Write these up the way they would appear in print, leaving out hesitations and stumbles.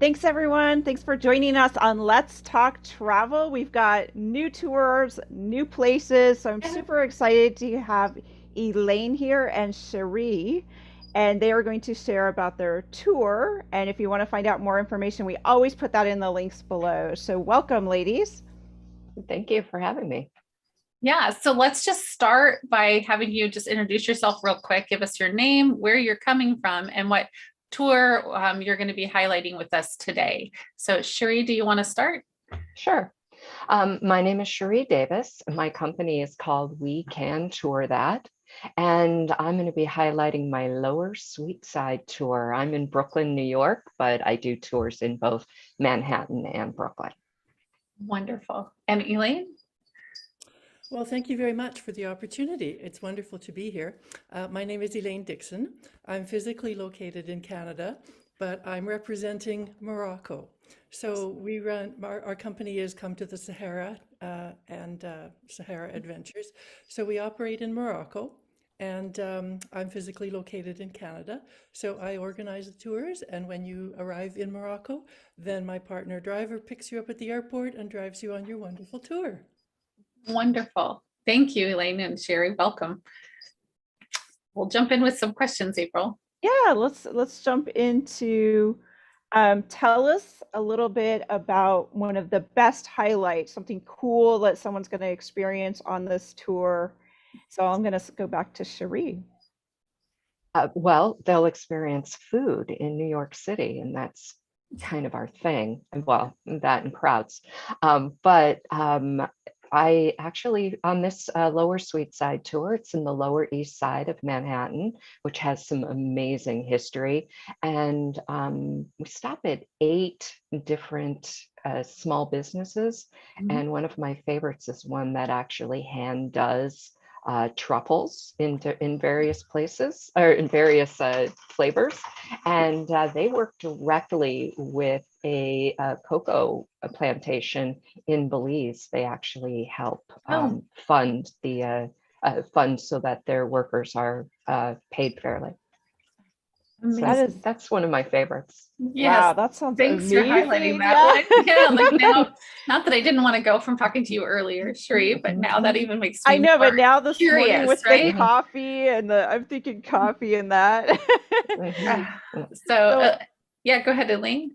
Thanks, everyone. Thanks for joining us on Let's Talk Travel. We've got new tours, new places. So I'm super excited to have Elaine here and Cherie, and they are going to share about their tour. And if you want to find out more information, we always put that in the links below. So welcome, ladies. Thank you for having me. Yeah, so let's just start by having you just introduce yourself real quick. Give us your name, where you're coming from, and what tour you're going to be highlighting with us today. So Cherie, do you want to start? Sure. My name is Cherie Davis. My company is called We Can Tour That. And I'm going to be highlighting my Lower Sweet Side tour. I'm in Brooklyn, New York, but I do tours in both Manhattan and Brooklyn. Wonderful. And Elaine? Well, thank you very much for the opportunity. It's wonderful to be here. My name is Elaine Dixon. I'm physically located in Canada, but I'm representing Morocco. So we run, our company is Come to the Sahara and Sahara Adventures. So we operate in Morocco, and I'm physically located in Canada. So I organize the tours, and when you arrive in Morocco, then my partner driver picks you up at the airport and drives you on your wonderful tour. Wonderful. Thank you, Elaine and Cherie. Welcome. We'll jump in with some questions, April. Yeah, let's jump into tell us a little bit about one of the best highlights, something cool that someone's going to experience on this tour. So I'm going to go back to Cherie. Well, they'll experience food in New York City, and that's kind of our thing. And well, that and crowds. I actually, on this Lower Sweet Side tour, it's in the Lower East Side of Manhattan, which has some amazing history. And we stop at 8 different small businesses. Mhm. And one of my favorites is one that actually hand does truffles in various places or in various flavors. And they work directly with a cocoa plantation in Belize. They actually help fund the fund so that their workers are paid fairly. So that's one of my favorites. Yes. Wow, that sounds Thanks amazing. for highlighting that one. Yeah, like now, not that I didn't want to go from talking to you earlier, Cherie, but now that even makes me I know, but now this morning curious, with right? the coffee and I'm thinking coffee and that. Yeah, go ahead, Elaine.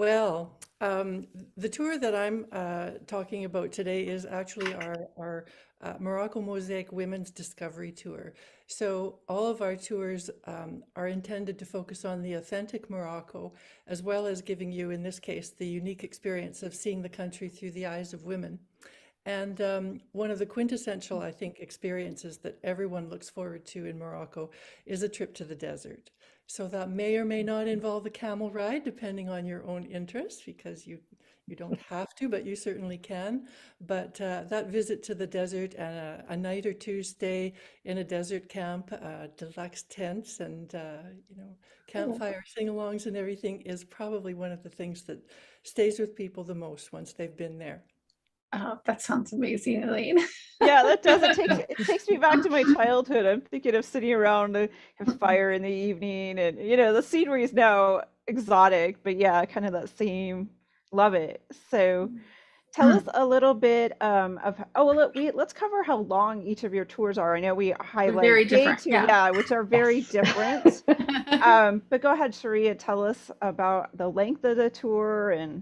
Well, the tour that I'm talking about today is actually our Morocco Mosaic Women's Discovery Tour. So all of our tours are intended to focus on the authentic Morocco, as well as giving you, in this case, the unique experience of seeing the country through the eyes of women. And one of the quintessential, I think, experiences that everyone looks forward to in Morocco is a trip to the desert. So that may or may not involve a camel ride, depending on your own interest, because you don't have to, but you certainly can. But that visit to the desert and a night or two stay in a desert camp, deluxe tents, and campfire sing-alongs and everything is probably one of the things that stays with people the most once they've been there. Oh, that sounds amazing, Elaine. Yeah, that does. It takes me back to my childhood. I'm thinking of sitting around a fire in the evening, and the scenery is now exotic, but yeah, kind of that same. Love it. So, tell us a little bit let's cover how long each of your tours are. I know we highlight very day different, 2, yeah. which are very different. But go ahead, Cherie, tell us about the length of the tour and.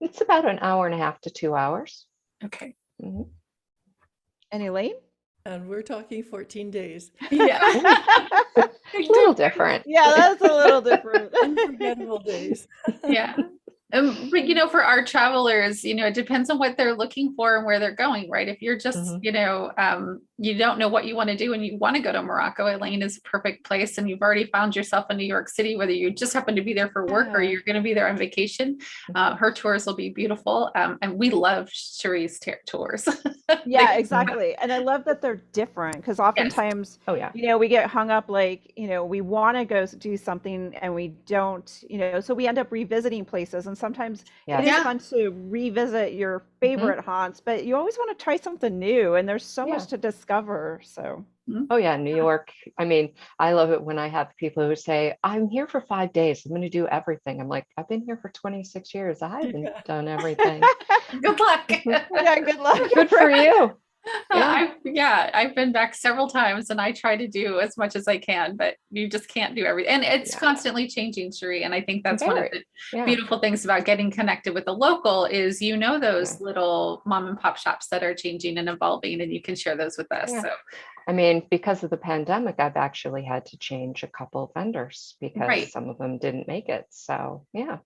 It's about an hour and a half to 2 hours. Okay. Mm-hmm. And Elaine? And we're talking 14 days. Yeah. A little different. Yeah, that's a little different. Unforgettable days. Yeah. But for our travelers, it depends on what they're looking for and where they're going, right? If you're just, you don't know what you want to do and you want to go to Morocco, Elaine is a perfect place. And you've already found yourself in New York City, whether you just happen to be there for work or you're going to be there on vacation. Her tours will be beautiful. And we love Cherie's tours. Yeah, exactly. And I love that they're different because oftentimes, we get hung up like, we want to go do something and we don't, so we end up revisiting places. And sometimes it Yes. is Yeah. fun to revisit your Mhm. favorite haunts, but you always want to try something new, and there's so Yeah. much to discover. So, Mhm. Oh yeah, New York. I mean, I love it when I have people who say, I'm here for 5 days. I'm going to do everything. I'm like, I've been here for 26 years. I haven't Yeah. done everything. Good luck. yeah, good luck. Good for you. Yeah. I've been back several times and I try to do as much as I can, but you just can't do everything. And it's Yeah. constantly changing, Cherie. And I think that's one of Very. the Yeah. beautiful things about getting connected with the local is, you know, those Yeah. little mom and pop shops that are changing and evolving, and you can share those with us. Yeah. So, I mean, because of the pandemic, I've actually had to change a couple of vendors because right, some of them didn't make it. So yeah,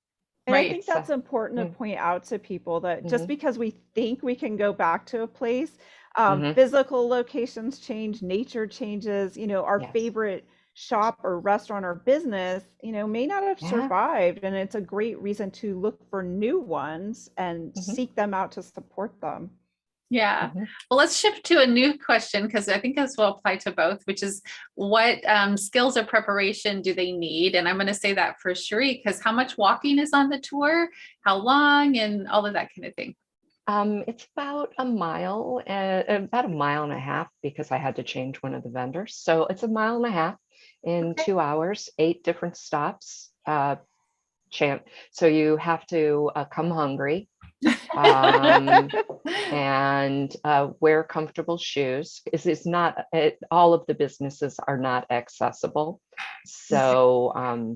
And I right. think it's that's important to mm, point out to people that just mhm, because we think we can go back to a place, mhm. physical locations change, nature changes, our Yes. favorite shop or restaurant or business, may not have Yeah. survived. And it's a great reason to look for new ones and Mhm, seek them out to support them. Yeah. mhm. Well, let's shift to a new question because I think this will apply to both, which is what skills or preparation do they need? And I'm going to say that for Cherie, because how much walking is on the tour, how long, and all of that kind of thing. It's about about a mile and a half because I had to change one of the vendors. So it's a mile and a half in Okay. 2 hours, 8 different stops. So you have to come hungry. Um, and wear comfortable shoes. It's not all of the businesses are not accessible, so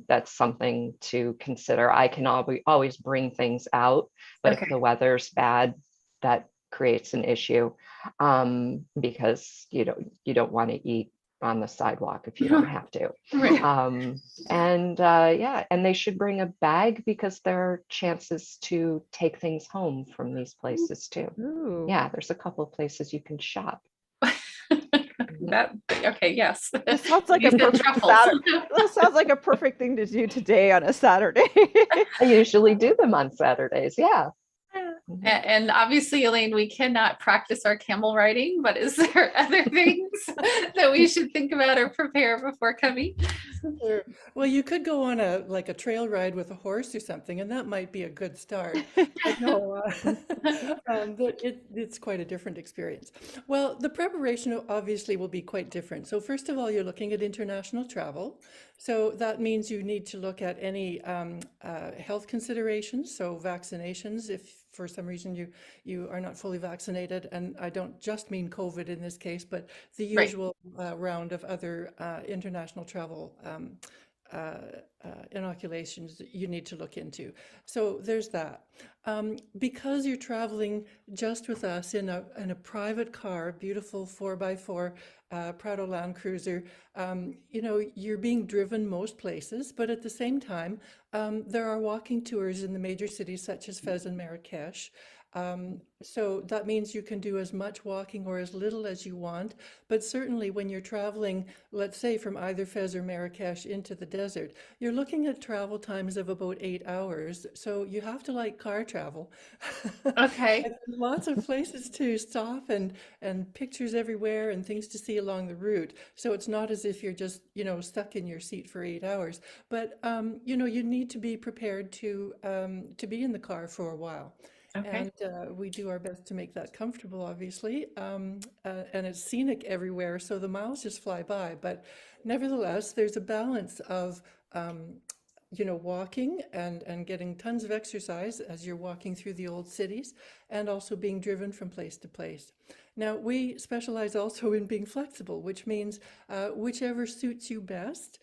that's something to consider. I can always bring things out, but if Okay. the weather's bad, that creates an issue, because you don't want to eat on the sidewalk if you don't have to. Right. And yeah, and they should bring a bag because there are chances to take things home from these places too. Ooh. Yeah, there's a couple of places you can shop. Mhm. That okay, yes. This sounds like You a said perfect truffles. Saturday. This sounds like a perfect thing to do today on a Saturday. I usually do them on Saturdays. Yeah. Mhm. And obviously, Elaine, we cannot practice our camel riding, but is there other things that we should think about or prepare before coming? Sure. Well, you could go on a trail ride with a horse or something, and that might be a good start. But no, it's quite a different experience. Well, the preparation obviously will be quite different. So first of all, you're looking at international travel. So that means you need to look at any health considerations, so vaccinations, if for some reason you are not fully vaccinated, and I don't just mean COVID in this case, but the Right. usual round of other international travel inoculations that you need to look into. So there's that. Because you're traveling just with us in a private car, beautiful 4x4 Prado Land Cruiser, you're being driven most places, but at the same time, there are walking tours in the major cities such as Fez and Marrakesh. So that means you can do as much walking or as little as you want. But certainly when you're traveling, let's say from either Fez or Marrakesh into the desert, you're looking at travel times of about 8 hours. So you have to like car travel. Okay. And there's lots of places to stop and pictures everywhere and things to see along the route. So it's not as if you're just, stuck in your seat for 8 hours. But you need to be prepared to be in the car for a while. Okay. And we do our best to make that comfortable, obviously. And it's scenic everywhere, so the miles just fly by. But nevertheless, there's a balance of, walking and getting tons of exercise as you're walking through the old cities, and also being driven from place to place. Now, we specialize also in being flexible, which means whichever suits you best,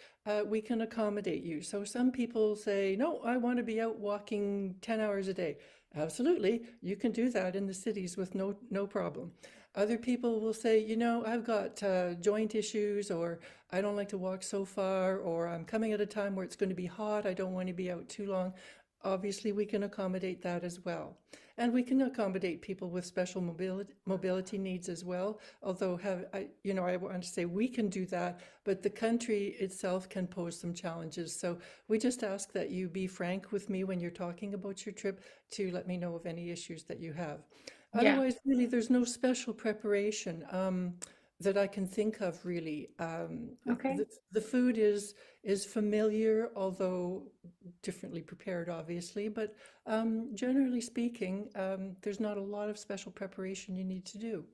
we can accommodate you. So some people say, no, I want to be out walking 10 hours a day. Absolutely, you can do that in the cities with no problem. Other people will say, I've got joint issues, or I don't like to walk so far, or I'm coming at a time where it's going to be hot. I don't want to be out too long. Obviously, we can accommodate that as well. And we can accommodate people with special mobility needs as well. Although, I want to say we can do that, but the country itself can pose some challenges. So we just ask that you be frank with me when you're talking about your trip to let me know of any issues that you have. Yeah. Otherwise, really, there's no special preparation. that I can think of really. Okay. The food is familiar, although differently prepared, obviously. But generally speaking, there's not a lot of special preparation you need to do.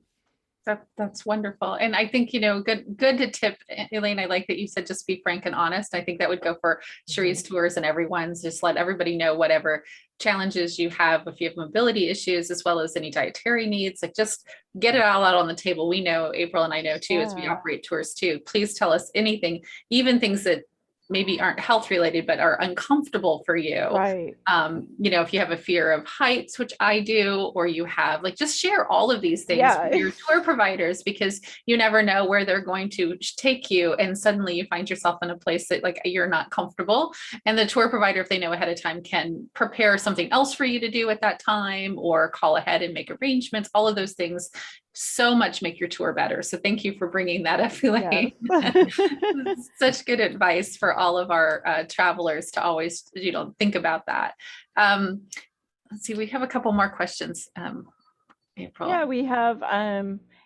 That's wonderful. And I think, good to tip, Elaine, I like that you said just be frank and honest. I think that would go for Cherie's tours and everyone's. Just let everybody know whatever challenges you have, if you have mobility issues, as well as any dietary needs, like just get it all out on the table. We know, April and I know too, as we Yeah. operate tours too. Please tell us anything, even things that maybe aren't health related, but are uncomfortable for you. Right. If you have a fear of heights, which I do, or you have just share all of these things Yeah. with your tour providers, because you never know where they're going to take you. And suddenly you find yourself in a place that you're not comfortable. And the tour provider, if they know ahead of time, can prepare something else for you to do at that time, or call ahead and make arrangements. All of those things so much make your tour better. So thank you for bringing that up, Elaine. Yes. Such good advice for all of our travelers to always, think about that. Let's see, we have a couple more questions, April. Yeah, we have,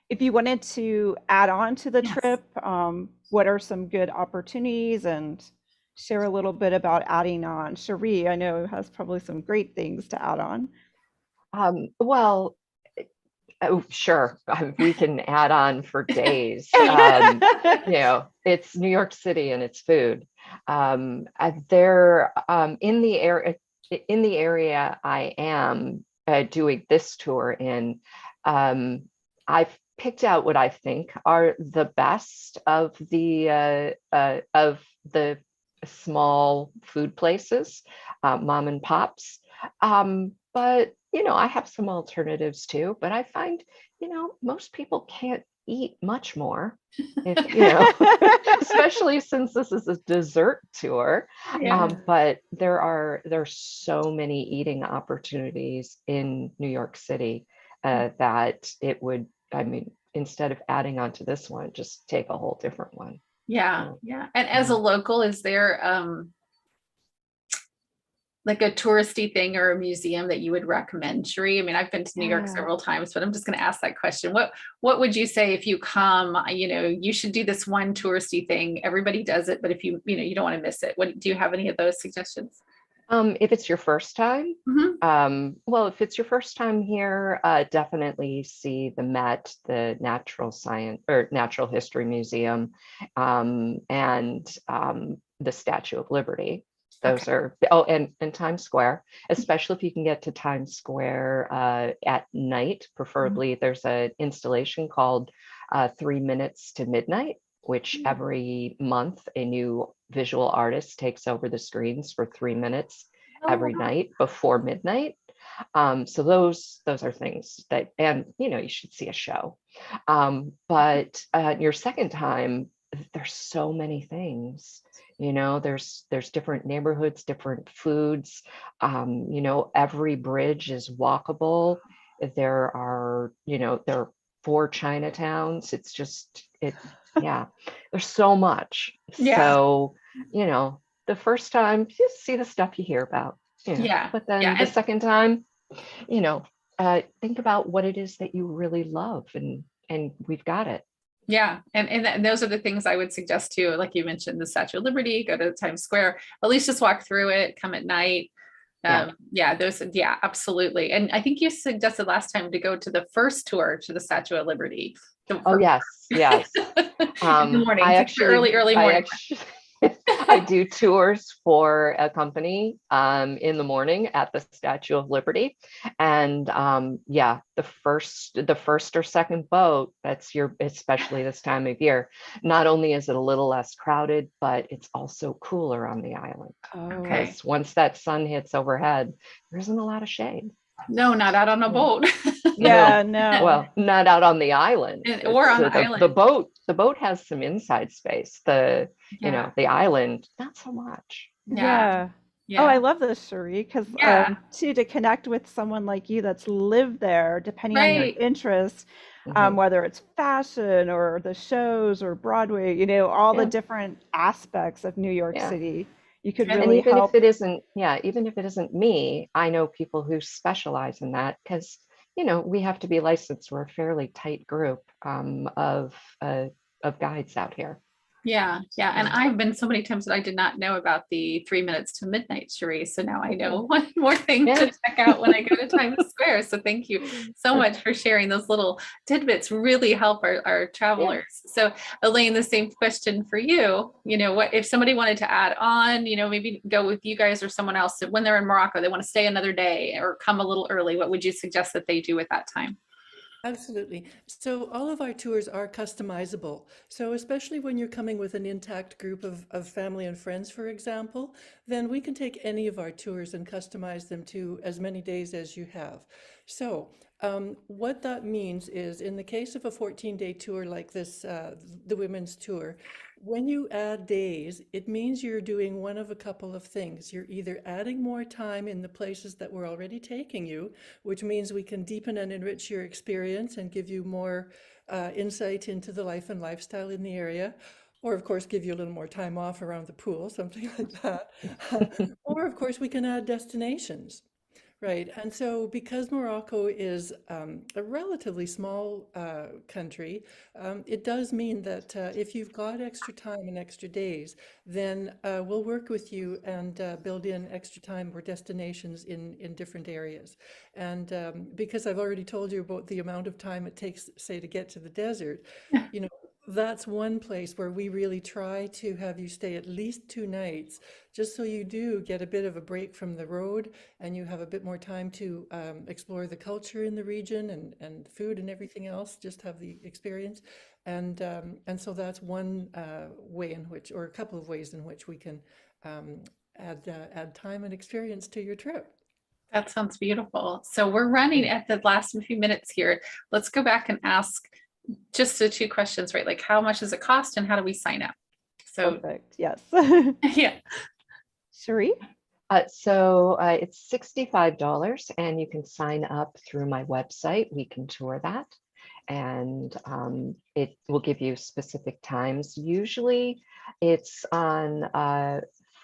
if you wanted to add on to the Yes. trip, what are some good opportunities, and share a little bit about adding on. Cherie, I know, has probably some great things to add on. Well, oh, sure. We can add on for days. It's New York City and it's food. They're in the area I am doing this tour in. I've picked out what I think are the best of the small food places, mom and pops. But I have some alternatives too, but I find, most people can't eat much more, especially since this is a dessert tour. Yeah. But there's so many eating opportunities in New York City that it would, instead of adding on to this one, just take a whole different one. Yeah. And as a local, is there like a touristy thing or a museum that you would recommend, Cherie? I've been to New York several times, but I'm just going to ask that question. What would you say if you come, you should do this one touristy thing. Everybody does it, but if you don't want to miss it, do you have any of those suggestions? If it's your first time, Mm-hmm. well, if it's your first time here, definitely see the Met, the Natural Science or Natural History Museum, and the Statue of Liberty. Those are, and Times Square, especially if you can get to Times Square at night, preferably. There's an installation called 3 Minutes to Midnight, which every month a new visual artist takes over the screens for 3 minutes every night before midnight. So those are things that, and you should see a show. But your second time, there's so many things. There's different neighborhoods, different foods. Every bridge is walkable. There are 4 Chinatowns. It's just there's so much. So the first time, just see the stuff you hear about. But then the second time, think about what it is that you really love, and we've got it. Yeah. And those are the things I would suggest too. Like you mentioned, the Statue of Liberty, go to Times Square, at least just walk through it, come at night. Absolutely. And I think you suggested last time to go to the first tour to the Statue of Liberty. Yes. In the morning, early morning. I do tours for a company in the morning at the Statue of Liberty, and the first or second boat, especially this time of year, not only is it a little less crowded, but it's also cooler on the island. Because once that sun hits overhead, there isn't a lot of shade. No, not out on a boat. No. Well, not out on the island. Or on the island. The boat has some inside space. The island, not so much. Yeah. Oh, I love this, Cherie, because to connect with someone like you that's lived there, depending on your interests, whether it's fashion or the shows or Broadway, all the different aspects of New York City. You could really help. Even if it isn't me, I know people who specialize in that, because we have to be licensed. We're a fairly tight group of guides out here. Yeah, yeah. And I've been so many times that I did not know about the 3 minutes to midnight, Cherie. So now I know one more thing to check out when I go to Times Square. So thank you so much for sharing those little tidbits. Really help our travelers. So Elaine, the same question for you. What if somebody wanted to add on, maybe go with you guys or someone else when they're in Morocco, they want to stay another day or come a little early. What would you suggest that they do at that time? Absolutely. So all of our tours are customizable. So especially when you're coming with an intact group of family and friends, for example, then we can take any of our tours and customize them to as many days as you have. So what that means is in the case of a 14-day tour like this, the women's tour, when you add days, it means you're doing one of a couple of things. You're either adding more time in the places that we're already taking you, which means we can deepen and enrich your experience and give you more insight into the life and lifestyle in the area, or of course give you a little more time off around the pool, something like that. Or of course we can add destinations. Right. And so because Morocco is a relatively small country, it does mean that if you've got extra time and extra days, then we'll work with you and build in extra time or destinations in different areas. And because I've already told you about the amount of time it takes, say, to get to the desert, that's one place where we really try to have you stay at least 2 nights, just so you do get a bit of a break from the road and you have a bit more time to explore the culture in the region and food and everything else, just have the experience. And so that's one way in which, or a couple of ways in which we can add time and experience to your trip. That sounds beautiful. So we're running at the last few minutes here. Let's go back and ask just the 2 questions, right? Like how much does it cost and how do we sign up? So Perfect. Yes. yeah. Cherie? So it's $65 and you can sign up through my website. We can tour that and it will give you specific times. Usually it's on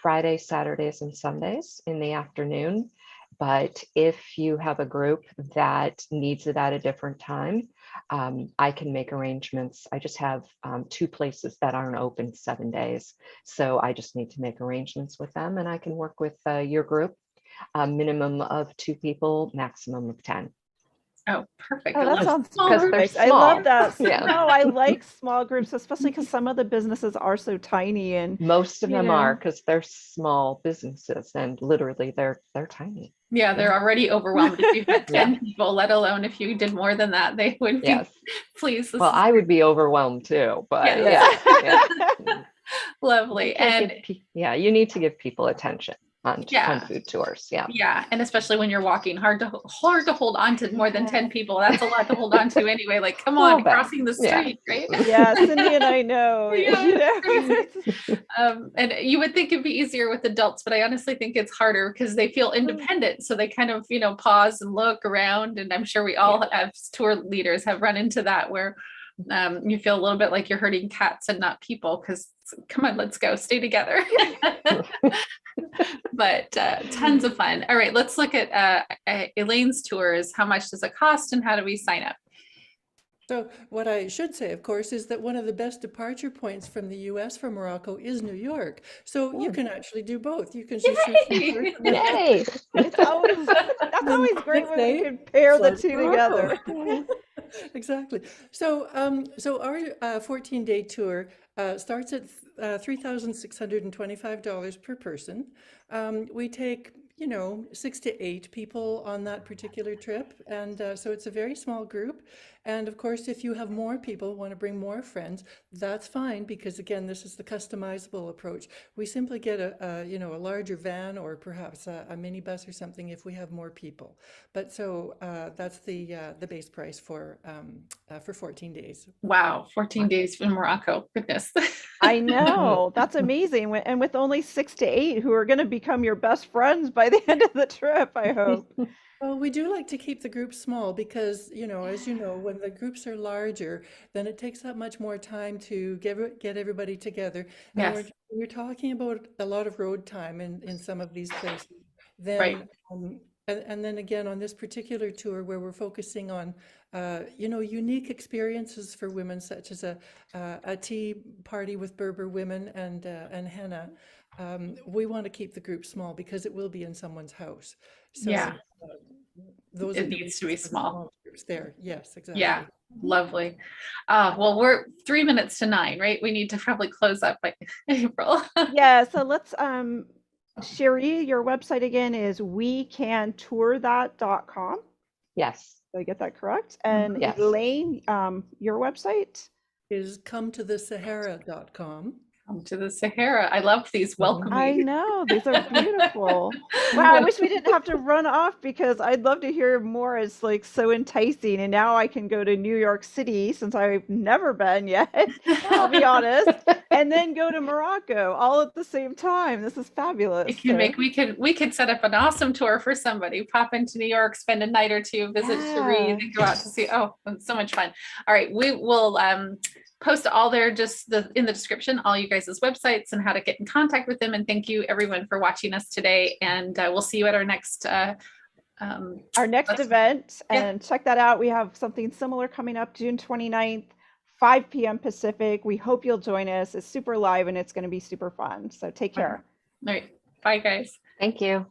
Friday, Saturdays, and Sundays in the afternoon. But if you have a group that needs it at a different time, I can make arrangements. I just have 2 places that aren't open 7 days. So I just need to make arrangements with them and I can work with your group, a minimum of 2 people, maximum of 10. Oh, perfect. Oh, that sounds Because they're perfect. I love that. Yeah. No, I like small groups, especially because some of the businesses are so tiny and most of them know. are because they're small businesses and literally they're tiny. Yeah, they're already overwhelmed if you've got 10 people, let alone if you did more than that, they would be pleased. Well, I would be overwhelmed too, but yeah. Lovely. And you need to give people attention on food tours. Yeah. And especially when you're walking, hard to hold on to more than 10 people. That's a lot to hold on to anyway. Like, come on, crossing the street, right? Yeah, Cindy and I know. And you would think it'd be easier with adults, but I honestly think it's harder because they feel independent. So they kind of, pause and look around. And I'm sure we all as tour leaders have run into that where you feel a little bit like you're herding cats and not people because come on, let's go, stay together. But tons of fun. All right, let's look at Elaine's tours. How much does it cost and how do we sign up? So what I should say, of course, is that one of the best departure points from the US for Morocco is New York. So you can actually do both. You can just Yay! That's always great when we can pair the 2 together. Exactly. So our 14-day tour starts at $3,625 per person. We take 6 to 8 people on that particular trip. And so it's a very small group. And of course, if you have more people, want to bring more friends, that's fine. Because again, this is the customizable approach. We simply get a larger van or perhaps a minibus or something if we have more people. But so that's the base price for 14 days. Wow, 14 days in Morocco. Goodness. I know. That's amazing. And with only 6 to 8 who are going to become your best friends by the end of the trip, I hope. Well, we do like to keep the groups small because, as you know, when the groups are larger, then it takes that much more time to get everybody together. And Yes. we're talking about a lot of road time in some of these places. Then Right. And then again, on this particular tour where we're focusing on, unique experiences for women, such as a tea party with Berber women and henna, we want to keep the group small because it will be in someone's house. So Yeah, those are it the needs to be reasons for the small. small groups there. Yes, Yeah, exactly. lovely. Well, we're 3 minutes to 9, right? We need to probably close up by April. Yeah, so let's Cherie, your website again is wecantourthat.com. Yes. Did I get that correct? And Yes. Elaine, your website? Is cometothe-Sahara.com. Come to the Sahara. I love these I welcoming. know, these are beautiful. Wow, I wish we didn't have to run off because I'd love to hear more. It's like so enticing. And now I can go to New York City since I've never been yet, I'll be honest, and then go to Morocco all at the same time. This is fabulous. It can make we could set up an awesome tour for somebody. Pop into New York, spend a night or two, visit Cherie, Yeah. then go out to see. Oh, it's so much fun. All right, we will post all there in the description, all you guys' websites and how to get in contact with them. And thank you everyone for watching us today. And we'll see you at our next event. Yeah. And check that out. We have something similar coming up June 29th, 5 p.m. Pacific. We hope you'll join us. It's super live and it's going to be super fun. So take care. All right. Bye, guys. Thank you.